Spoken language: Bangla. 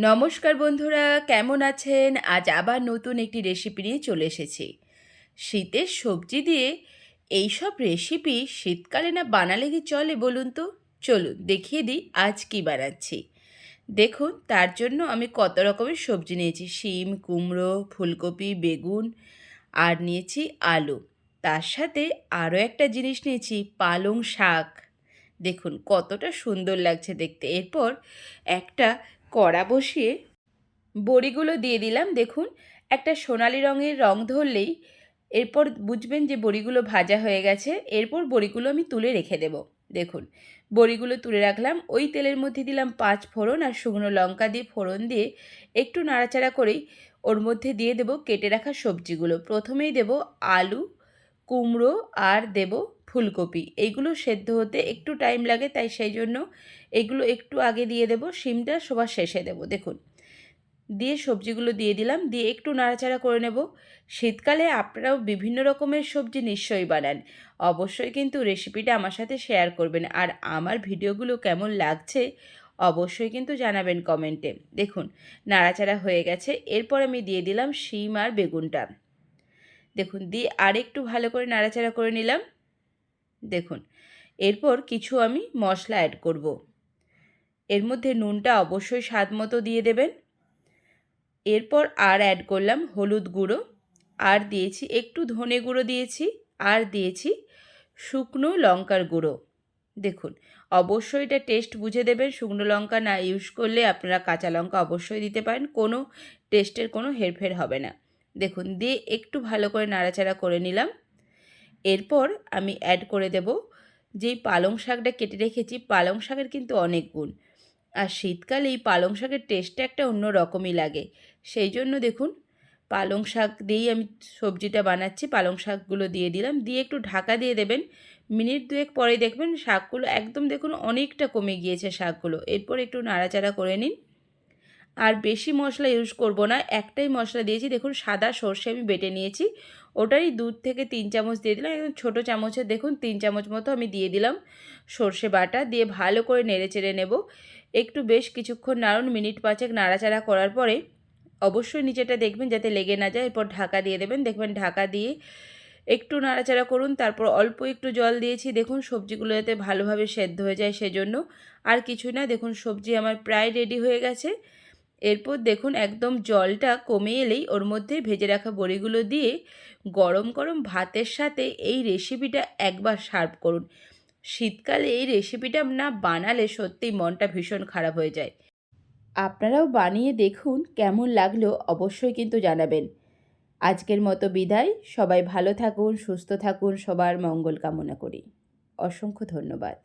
নমস্কার বন্ধুরা, কেমন আছেন? আজ আবার নতুন একটি রেসিপি নিয়ে চলে এসেছি। শীতের সবজি দিয়ে এইসব রেসিপি শীতকালে না বানালে কি চলে বলুন তো? চলুন দেখিয়ে দিই আজ কি বানাচ্ছি। দেখুন তার জন্য আমি কত রকমের সবজি নিয়েছি। শিম, কুমড়ো, ফুলকপি, বেগুন আর নিয়েছি আলু। তার সাথে আরও একটা জিনিস নিয়েছি, পালং শাক। দেখুন কতটা সুন্দর লাগছে দেখতে। এরপর একটা কড়া বসিয়ে বড়িগুলো দিয়ে দিলাম। দেখুন একটা সোনালি রঙের রং ধরলেই এরপর বুঝবেন যে বড়িগুলো ভাজা হয়ে গেছে। এরপর বড়িগুলো আমি তুলে রেখে দেব। দেখুন বড়িগুলো তুলে রাখলাম। ওই তেলের মধ্যে দিলাম 5 ফোড়ন আর শুকনো লঙ্কা দিয়ে ফোড়ন দিয়ে একটু নাড়াচাড়া করেই ওর মধ্যে দিয়ে দেব কেটে রাখা সবজিগুলো। প্রথমেই দেব আলু, কুমড়ো আর দেব ফুলকপি। এইগুলো সেদ্ধ হতে একটু টাইম লাগে, তাই সেই জন্য এগুলো একটু আগে দিয়ে দেব। শিমটা সবার শেষে দেব। দেখুন দিয়ে সবজিগুলো দিয়ে দিলাম, দিয়ে একটু নাড়াচাড়া করে নেব। শীতকালে আপনারাও বিভিন্ন রকমের সবজি নিশ্চয়ই বানান। অবশ্যই কিন্তু রেসিপিটা আমার সাথে শেয়ার করবেন। আর আমার ভিডিওগুলো কেমন লাগছে অবশ্যই কিন্তু জানাবেন কমেন্টে। দেখুন নাড়াচাড়া হয়ে গেছে। এরপর আমি দিয়ে দিলাম শিম আর বেগুনটা। দেখুন দিয়ে আরেকটু ভালো করে নাড়াচাড়া করে নিলাম। দেখুন এরপর কিছু আমি মশলা অ্যাড করব। এর মধ্যে নুনটা অবশ্যই স্বাদ মতো দিয়ে দেবেন। এরপর আর অ্যাড করলাম হলুদ গুঁড়ো, আর দিয়েছি একটু ধনে গুঁড়ো দিয়েছি, আর দিয়েছি শুকনো লঙ্কার গুঁড়ো। দেখুন অবশ্যই এটা টেস্ট বুঝে দেবেন। শুকনো লঙ্কা না ইউজ করলে আপনারা কাঁচা লঙ্কা অবশ্যই দিতে পারেন, কোনো টেস্টের কোনো হেরফের হবে না। দেখুন দিয়ে একটু ভালো করে নাড়াচাড়া করে নিলাম। এরপর আমি অ্যাড করে দেব যেই পালং শাকটা কেটে রেখেছি। পালং শাকের কিন্তু অনেক গুণ, আর শীতকালে এই পালং শাকের টেস্টটা একটা অন্য রকমই লাগে। সেই জন্য দেখুন পালং শাক দিয়েই আমি সবজিটা বানাচ্ছি। পালং শাকগুলো দিয়ে দিলাম, দিয়ে একটু ঢাকা দিয়ে দেবেন। মিনিট 2 পরে দেখবেন শাকগুলো একদম দেখুন অনেকটা কমে গিয়েছে শাকগুলো। এরপর একটু নাড়াচাড়া করে নিন। আর বেশি মশলা ইউজ করব না, একটাই মশলা দিয়েছি। দেখুন সাদা সর্ষে আমি বেটে নিয়েছি, ওটারই 2 থেকে 3 চামচ দিয়ে দিলাম। একদম ছোটো চামচের দেখুন 3 চামচ মতো আমি দিয়ে দিলাম সর্ষে বাটা। দিয়ে ভালো করে নেড়েচেড়ে নেব। একটু বেশ কিছুক্ষণ নাড়ুন, মিনিট 5 নাড়াচাড়া করার পরে অবশ্যই নিচেটা দেখবেন যাতে লেগে না যায়। এরপর ঢাকা দিয়ে দেবেন। দেখবেন ঢাকা দিয়ে একটু নাড়াচাড়া করুন। তারপর অল্প একটু জল দিয়েছি, দেখুন সবজিগুলো যাতে ভালোভাবে সেদ্ধ হয়ে যায় সেজন্য। আর কিছু না, দেখুন সবজি আমার প্রায় রেডি হয়ে গেছে। এরপর দেখুন একদম জলটা কমে এলেই ওর মধ্যে ভেজে রাখা বড়িগুলো দিয়ে গরম গরম ভাতের সাথে এই রেসিপিটা একবার সার্ভ করুন। শীতকালে এই রেসিপিটা না বানালে সত্যিই মনটা ভীষণ খারাপ হয়ে যায়। আপনারাও বানিয়ে দেখুন, কেমন লাগলো অবশ্যই কিন্তু জানাবেন। আজকের মতো বিদায়। সবাই ভালো থাকুন, সুস্থ থাকুন, সবার মঙ্গল কামনা করি। অসংখ্য ধন্যবাদ।